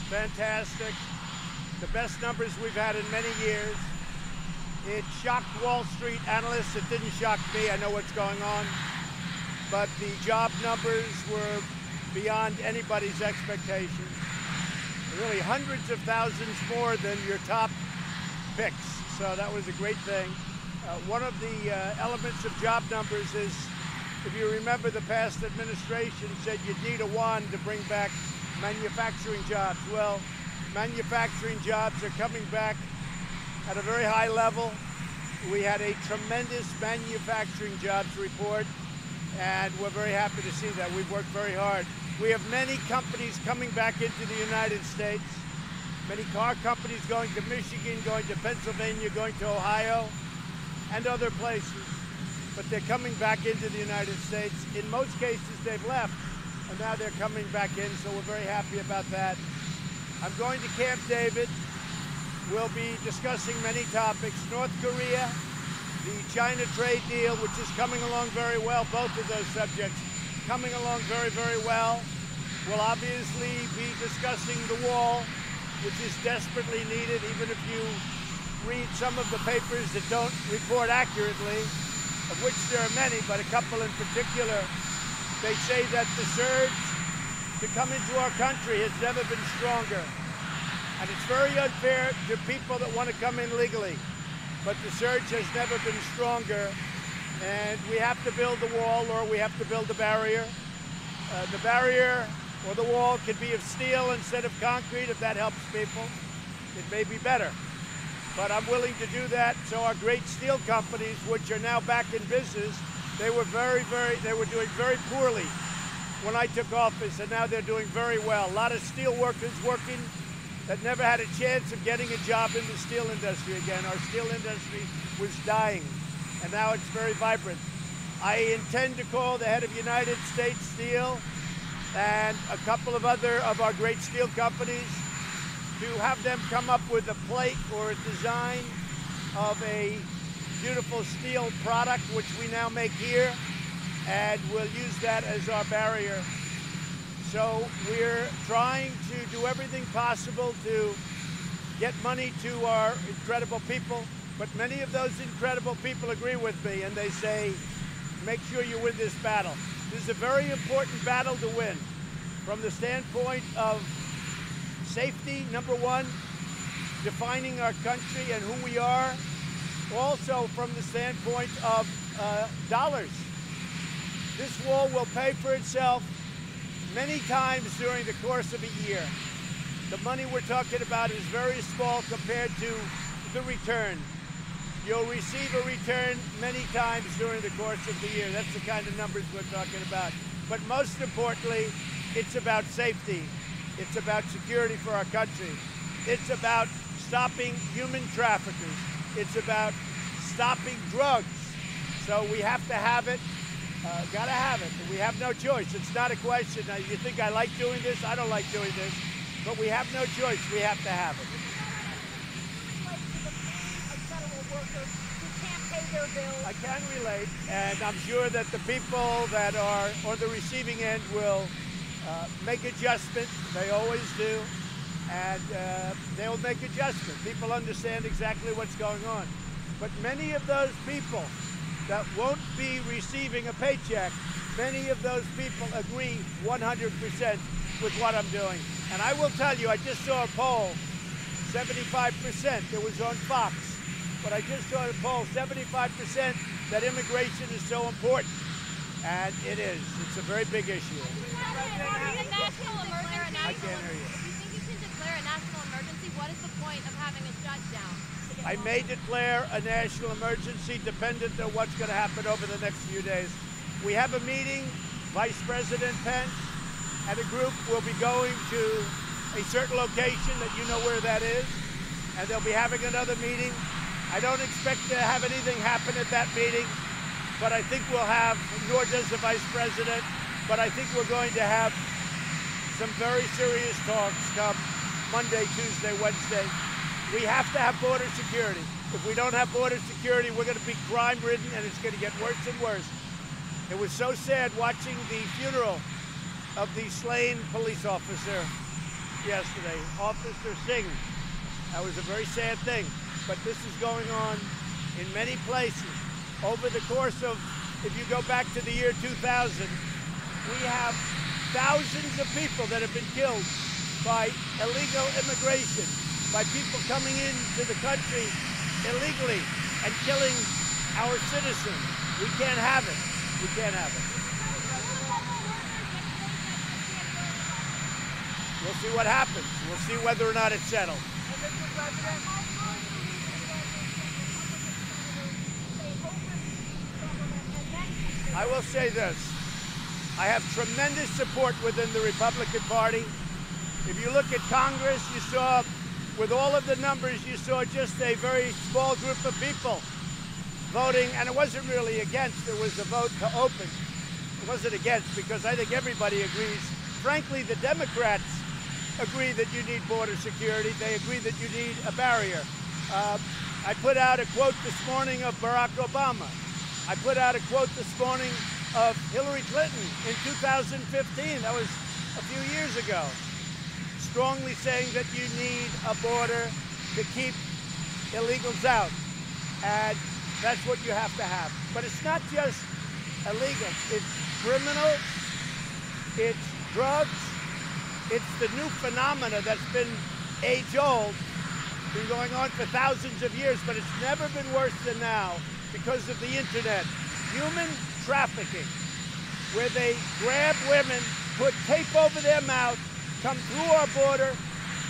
fantastic. The best numbers we've had in many years. It shocked Wall Street analysts. It didn't shock me. I know what's going on. But the job numbers were beyond anybody's expectations. Really hundreds of thousands more than your top picks. So that was a great thing. One of the elements of job numbers is, if you remember, the past administration said you'd need a wand to bring back manufacturing jobs. Well, manufacturing jobs are coming back at a very high level. We had a tremendous manufacturing jobs report, and we're very happy to see that. We've worked very hard. We have many companies coming back into the United States, many car companies going to Michigan, going to Pennsylvania, going to Ohio, and other places. But they're coming back into the United States. In most cases, they've left, and now they're coming back in, so we're very happy about that. I'm going to Camp David. We'll be discussing many topics. North Korea, the China trade deal, which is coming along very well, both of those subjects coming along very, very well. We'll obviously be discussing the wall, which is desperately needed, even if you read some of the papers that don't report accurately, of which there are many, but a couple in particular. They say that the surge to come into our country has never been stronger. And it's very unfair to people that want to come in legally. But the surge has never been stronger. And we have to build the wall, or we have to build a barrier. The barrier or the wall could be of steel instead of concrete. If that helps people, it may be better. But I'm willing to do that. So our great steel companies, which are now back in business, they were doing very poorly when I took office, and now they're doing very well. A lot of steel workers working that never had a chance of getting a job in the steel industry again. Our steel industry was dying, and now it's very vibrant. I intend to call the head of United States Steel and a couple of other of our great steel companies to have them come up with a plate or a design of a beautiful steel product, which we now make here, and we'll use that as our barrier. So we're trying to do everything possible to get money to our incredible people, but many of those incredible people agree with me, and they say, make sure you win this battle. This is a very important battle to win from the standpoint of safety, number one, defining our country and who we are, also from the standpoint of dollars. This wall will pay for itself many times during the course of a year. The money we're talking about is very small compared to the return. You'll receive a return many times during the course of the year. That's the kind of numbers we're talking about. But most importantly, it's about safety. It's about security for our country. It's about stopping human traffickers. It's about stopping drugs. So we have to have it. Gotta have it. We have no choice. It's not a question. Now, you think I like doing this? I don't like doing this. But we have no choice. We have to have it. I can relate, and I'm sure that the people that are on the receiving end will make adjustment. They always do, and they'll make adjustment. People understand exactly what's going on. But many of those people that won't be receiving a paycheck, many of those people agree 100% with what I'm doing. And I will tell you, I just saw a poll, 75%, it was on Fox, but I just saw a poll, 75% that immigration is so important. And it is. It's a very big issue. I can't hear you. Do you think you can declare a national emergency? What is the point of having a shutdown? I may declare a national emergency dependent on what's going to happen over the next few days. We have a meeting, Vice President Pence and a group will be going to a certain location that you know where that is, and they'll be having another meeting. I don't expect to have anything happen at that meeting, but I think we'll have, nor does the Vice President, but I think we're going to have some very serious talks come Monday, Tuesday, Wednesday. We have to have border security. If we don't have border security, we're going to be crime-ridden, and it's going to get worse and worse. It was so sad watching the funeral of the slain police officer yesterday, Officer Singh. That was a very sad thing, but this is going on in many places. Over the course of, if you go back to the year 2000, we have thousands of people that have been killed by illegal immigration, by people coming into the country illegally and killing our citizens. We can't have it. We can't have it. We'll see what happens. We'll see whether or not it's settled. I will say this. I have tremendous support within the Republican Party. If you look at Congress, you saw, with all of the numbers, you saw just a very small group of people voting, and it wasn't really against, it was a vote to open. It wasn't against, because I think everybody agrees. Frankly, the Democrats agree that you need border security. They agree that you need a barrier. I put out a quote this morning of Barack Obama. I put out a quote this morning of Hillary Clinton in 2015. That was a few years ago. Strongly saying that you need a border to keep illegals out. And that's what you have to have. But it's not just illegal. It's criminal. It's drugs. It's the new phenomena that's been age-old, been going on for thousands of years, but it's never been worse than now because of the internet. Human trafficking, where they grab women, put tape over their mouth, come through our border,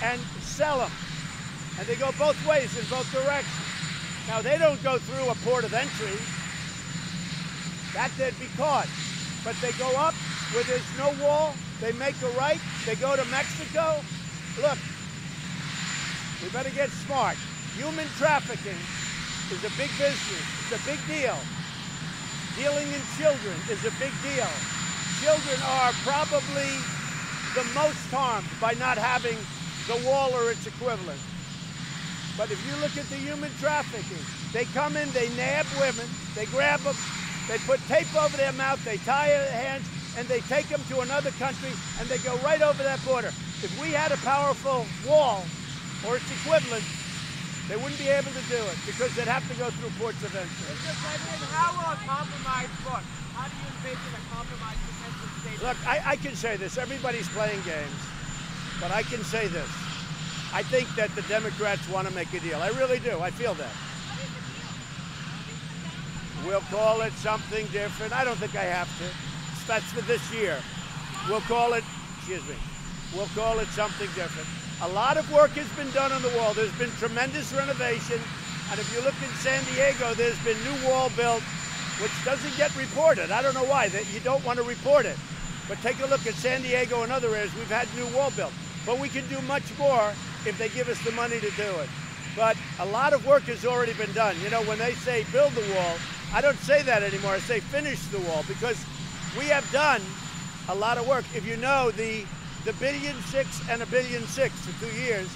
and sell them. And they go both ways, in both directions. Now, they don't go through a port of entry. That they'd be caught. But they go up where there's no wall. They make a right. They go to Mexico. Look, we better get smart. Human trafficking is a big business. It's a big deal. Dealing in children is a big deal. Children are probably the most harmed by not having the wall or its equivalent. But if you look at the human trafficking, they come in, they nab women, they grab them, they put tape over their mouth, they tie their hands, and they take them to another country, and they go right over that border. If we had a powerful wall or its equivalent, they wouldn't be able to do it because they'd have to go through ports of entry. Mr. President, how will a compromise look? How do you envision a compromise potential state? Look, I can say this. Everybody's playing games, but I can say this. I think that the Democrats want to make a deal. I really do. I feel that. We'll call it something different. I don't think I have to. That's for this year. We'll call it, we'll call it something different. A lot of work has been done on the wall. There's been tremendous renovation. And if you look in San Diego, there's been new wall built, which doesn't get reported. I don't know why. You don't want to report it. But take a look at San Diego and other areas. We've had new wall built. But we can do much more if they give us the money to do it. But a lot of work has already been done. You know, when they say build the wall, I don't say that anymore. I say finish the wall, because we have done a lot of work. If you know, the $1.6 billion and $1.6 billion for 2 years,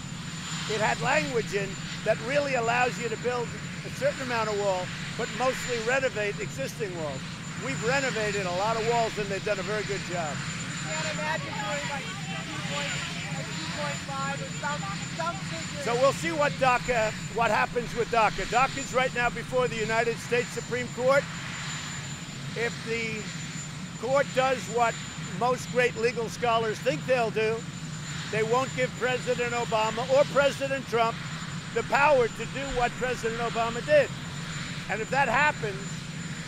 it had language in that really allows you to build a certain amount of wall, but mostly renovate existing walls. We've renovated a lot of walls, and they've done a very good job. You can't imagine doing like 2.5 or some figure. So we'll see what happens with DACA. DACA's right now before the United States Supreme Court. If the court does what most great legal scholars think they'll do, they won't give President Obama or President Trump the power to do what President Obama did. And if that happens,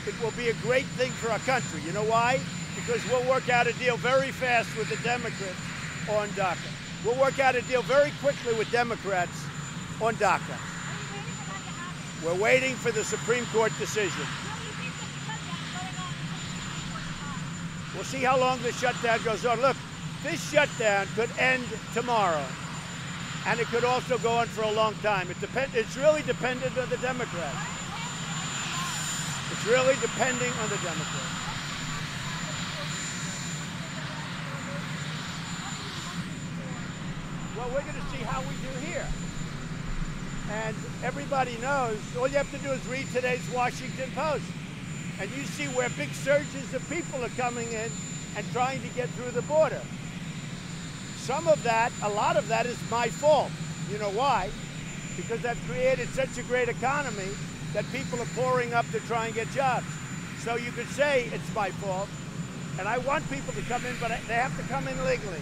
it will be a great thing for our country. You know why? Because we'll work out a deal very fast with the Democrats on DACA. We'll work out a deal very quickly with Democrats on DACA. We're waiting for the Supreme Court decision. We'll see how long the shutdown goes on. Look, this shutdown could end tomorrow, and it could also go on for a long time. It's really dependent on the Democrats. It's really depending on the Democrats. Well, we're going to see how we do here. And everybody knows, all you have to do is read today's Washington Post. And you see where big surges of people are coming in and trying to get through the border. some of that, a lot of that is my fault. You know why? Because I've created such a great economy that people are pouring up to try and get jobs. So you could say it's my fault. And I want people to come in, but they have to come in legally.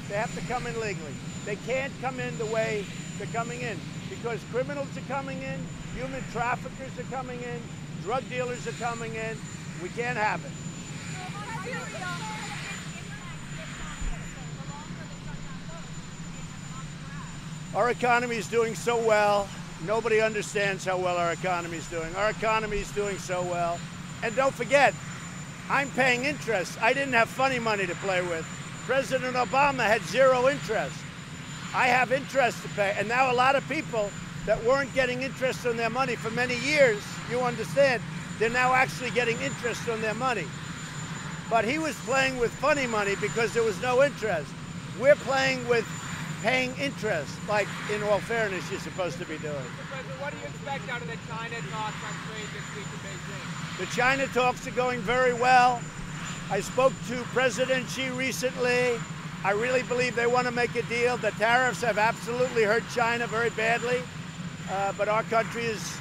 They have to come in legally. They can't come in the way they're coming in because criminals are coming in, human traffickers are coming in, drug dealers are coming in. We can't have it. Our economy is doing so well. Nobody understands how well our economy is doing. Our economy is doing so well. And don't forget, I'm paying interest. I didn't have funny money to play with. President Obama had zero interest. I have interest to pay. And now a lot of people that weren't getting interest on their money for many years, you understand, they're now actually getting interest on their money. But he was playing with funny money because there was no interest. We're playing with paying interest, like in all fairness you're supposed to be doing. Mr. President, what do you expect out of the China talks on trade this week in Beijing? The China talks are going very well. I spoke to President Xi recently. I really believe they want to make a deal. The tariffs have absolutely hurt China very badly, but our country is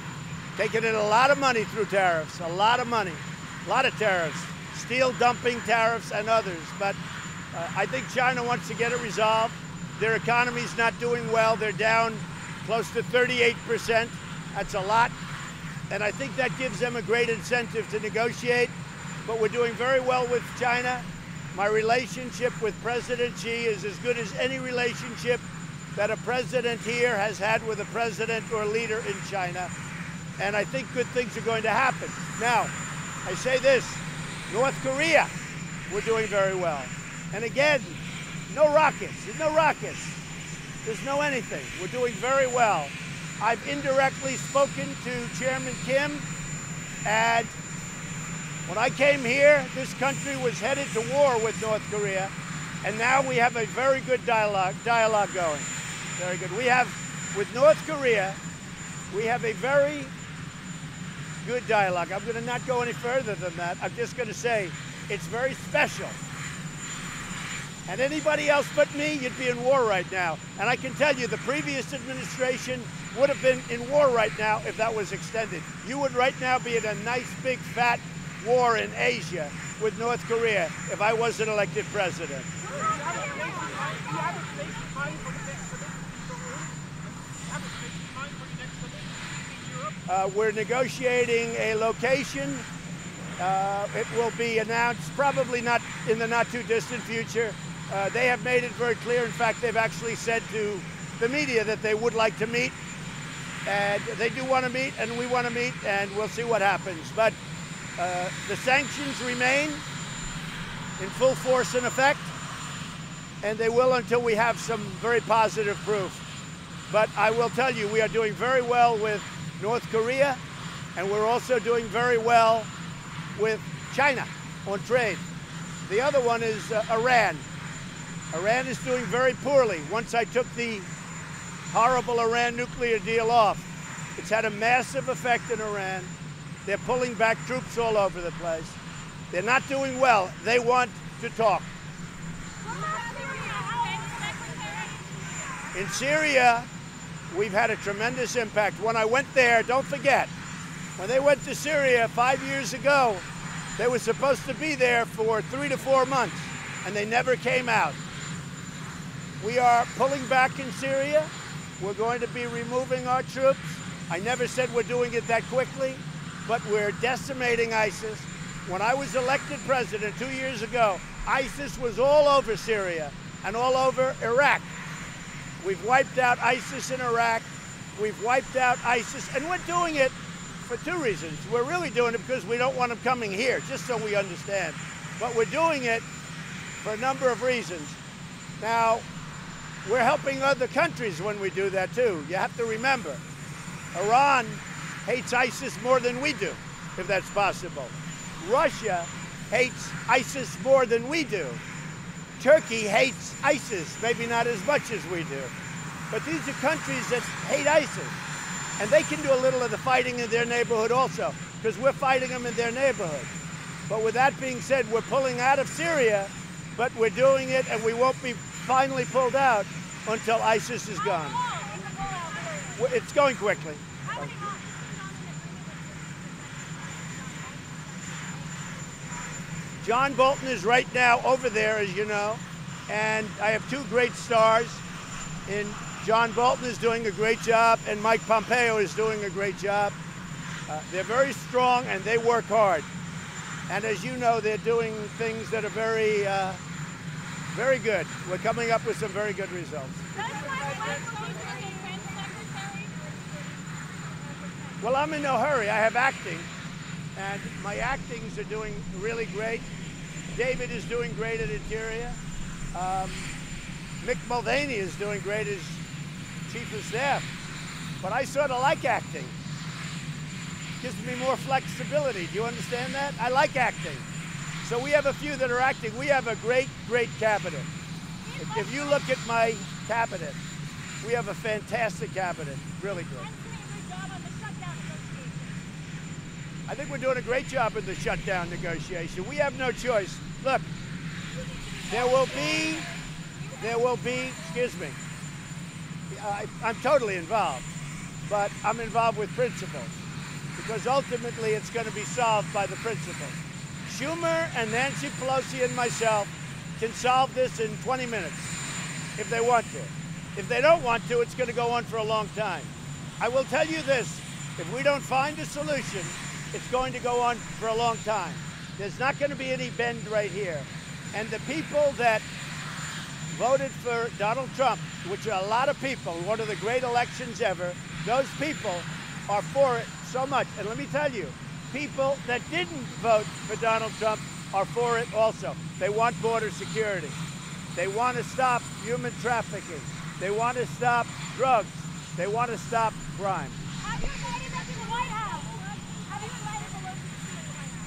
taking in a lot of money through tariffs, a lot of money, a lot of tariffs, steel dumping tariffs and others. But I think China wants to get it resolved. Their economy's not doing well. They're down close to 38%. That's a lot. And I think that gives them a great incentive to negotiate. But we're doing very well with China. My relationship with President Xi is as good as any relationship that a president here has had with a president or leader in China. And I think good things are going to happen. Now, I say this, North Korea, we're doing very well. And again, no rockets. There's no rockets. There's no anything. We're doing very well. I've indirectly spoken to Chairman Kim, and when I came here, this country was headed to war with North Korea, and now we have a very good dialogue going. Very good. We have, with North Korea, we have a very good dialogue. I'm going to not go any further than that. I'm just going to say it's very special. And anybody else but me, you'd be in war right now. And I can tell you, the previous administration would have been in war right now if that was extended. You would right now be in a nice, big, fat war in Asia with North Korea if I wasn't elected president. We're negotiating a location. It will be announced probably not in the not too distant future. They have made it very clear. In fact, they've actually said to the media that they would like to meet. And they do want to meet, and we want to meet, and we'll see what happens. But the sanctions remain in full force and effect, and they will until we have some very positive proof. But I will tell you, we are doing very well with North Korea, and we're also doing very well with China on trade. The other one is Iran. Iran is doing very poorly. Once I took the horrible Iran nuclear deal off, it's had a massive effect in Iran. They're pulling back troops all over the place. They're not doing well. They want to talk. In Syria, we've had a tremendous impact. When I went there, don't forget, when they went to Syria 5 years ago, they were supposed to be there for 3 to 4 months, and they never came out. We are pulling back in Syria. We're going to be removing our troops. I never said we're doing it that quickly, but we're decimating ISIS. When I was elected president 2 years ago, ISIS was all over Syria and all over Iraq. We've wiped out ISIS in Iraq. We've wiped out ISIS, and we're doing it for 2 reasons. We're really doing it because we don't want them coming here, just so we understand. But we're doing it for a number of reasons. Now, we're helping other countries when we do that too. You have to remember, Iran hates ISIS more than we do, if that's possible. Russia hates ISIS more than we do. Turkey hates ISIS, maybe not as much as we do. But these are countries that hate ISIS. And they can do a little of the fighting in their neighborhood also, because we're fighting them in their neighborhood. But with that being said, we're pulling out of Syria, but we're doing it, and we won't be finally pulled out until ISIS is gone. It's going quickly. John Bolton is right now over there, as you know, and I have two great stars. John Bolton is doing a great job, and Mike Pompeo is doing a great job. They're very strong, and they work hard. And as you know, they're doing things that are very, very good. We're coming up with some very good results. Well, I'm in no hurry. I have acting, and my actings are doing really great. David is doing great at Interior. Mick Mulvaney is doing great as Chief of Staff. But I sort of like acting. Gives me more flexibility. Do you understand that? I like acting. So we have a few that are acting. We have a great, great cabinet. If you look at my cabinet, we have a fantastic cabinet. Really good. I think we're doing a great job in the shutdown negotiation. We have no choice. Look, there will be, excuse me, I'm totally involved, but I'm involved with principles because ultimately it's going to be solved by the principles. Schumer and Nancy Pelosi and myself can solve this in 20 minutes if they want to. If they don't want to, it's going to go on for a long time. I will tell you this, if we don't find a solution, it's going to go on for a long time. There's not going to be any bend right here. And the people that voted for Donald Trump, which are a lot of people, one of the great elections ever, those people are for it so much. And let me tell you, people that didn't vote for Donald Trump are for it also. They want border security. They want to stop human trafficking. They want to stop drugs. They want to stop crime. Have you invited them to the White House? Have you invited Pelosi to the White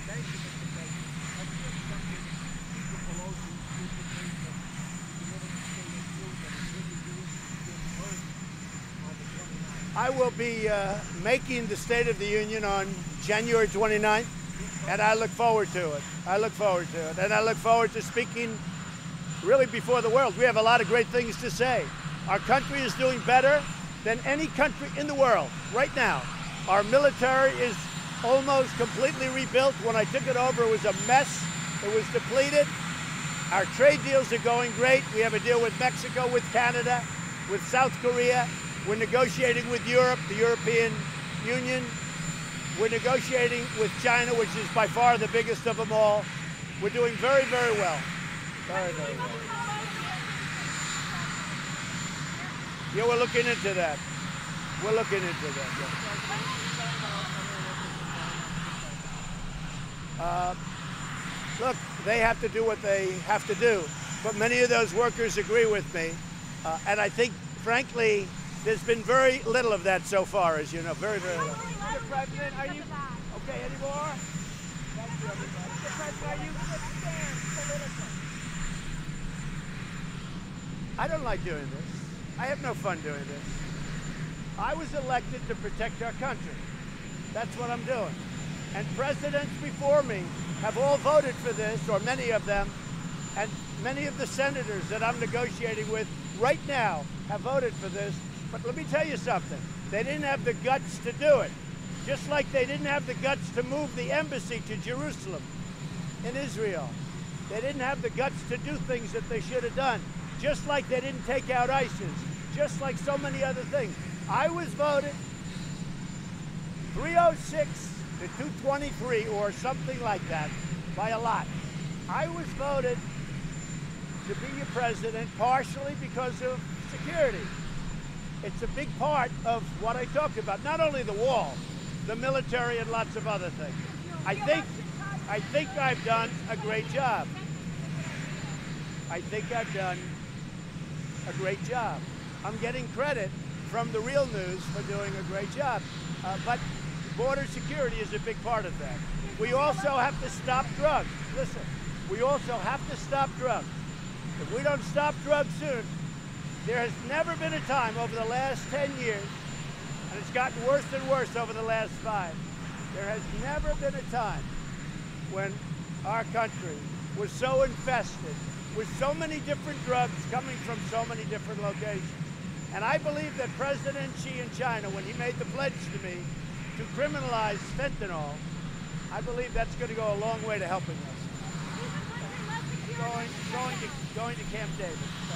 House? I will be making the State of the Union on January 29th, and I look forward to it. I look forward to it, and I look forward to speaking really before the world. We have a lot of great things to say. Our country is doing better than any country in the world right now. Our military is almost completely rebuilt. When I took it over, it was a mess. It was depleted. Our trade deals are going great. We have a deal with Mexico, with Canada, with South Korea. We're negotiating with Europe, the European Union. We're negotiating with China, which is by far the biggest of them all. We're doing very, very well. Very, very well. Yeah, we're looking into that. We're looking into that. Yeah. Look, they have to do what they have to do, but many of those workers agree with me, and I think, frankly, there's been very little of that so far, as you know, very, very little. Mr. President, are you okay anymore? Thank you, everybody. Mr. President, are you concerned politically? I don't like doing this. I have no fun doing this. I was elected to protect our country. That's what I'm doing. And presidents before me have all voted for this, or many of them, and many of the senators that I'm negotiating with right now have voted for this. But let me tell you something. They didn't have the guts to do it. Just like they didn't have the guts to move the embassy to Jerusalem in Israel. They didn't have the guts to do things that they should have done. Just like they didn't take out ISIS. Just like so many other things. I was voted 306 to 223 or something like that by a lot. I was voted to be your president partially because of security. It's a big part of what I talked about. Not only the wall, the military and lots of other things. I think I've done a great job. I think I've done a great job. I'm getting credit from the real news for doing a great job. But border security is a big part of that. We also have to stop drugs. Listen, we also have to stop drugs. If we don't stop drugs soon, there has never been a time over the last 10 years, and it's gotten worse and worse over the last 5, there has never been a time when our country was so infested with so many different drugs coming from so many different locations. And I believe that President Xi in China, when he made the pledge to me to criminalize fentanyl, I believe that's going to go a long way to helping us. Even when they let security Going to Camp David.